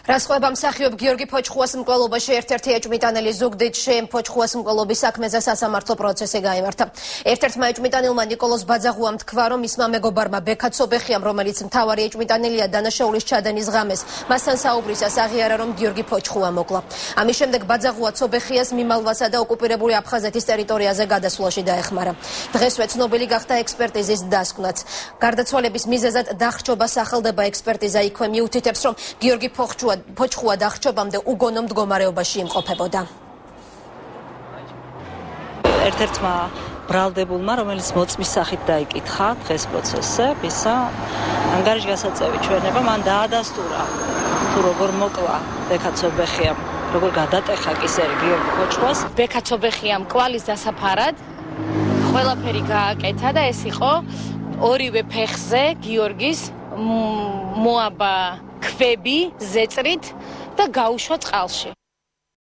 Rasqveba მსახიობ გიორგი ფოჩხუას მკვლელობაში ერთ-ერთი ეჭვმიტანელი ზუგდიდში ფოჩხუას მკვლელობის საქმეზე სასამართლო პროცესი გაიმართა. ერთ-ერთმა ეჭვმიტანელმა ნიკოლოზ ბაძაღუამ თქვა, რომ მისმა მეგობარმა ბექა ცობეხიამ, რომელიც მთავარი ეჭვმიტანელია დანაშაულის ჩადენის ღამეს, მასთან საუბრისას აღიარა, რომ გიორგი ფოჩხუა მოკლა. ამის შემდეგ ბაძაღუა ცობეხიას მიმალვასა და ოკუპირებული აფხაზეთის ტერიტორიაზე გადასვლაში დაეხმარა. დღესვე ცნობილი გახდა ექსპერტიზის დასკვნაც. გარდაცვალების მიზეზად დახრჩობა სახელდება ექსპერტიზა იქვე მიუთითებს, რომ გიორგი ფოჩხუა დახრჩობამდე უგონო მდგომარეობაში იმყოფებოდა. ერთ-ერთმა ბრალდებულმა, რომელიც მოწმის სახით დაიკითხა დღეს პროცესზე, მისა ანგარიშგასაწევი ჩვენება მან დაადასტურა, თუ როგორ მოკლა ბექა ცობეხიამ, როგორ გადატეხა კისერი გიორგი ფოჩხუას. ბექა ცობეხიამ კვალის დასაფარად ყველაფერი გააკეთა და ეს იყო ორივე ფეხზე გიორგის მოაბა ქვები ზეწრით და გაუშვა წყალში.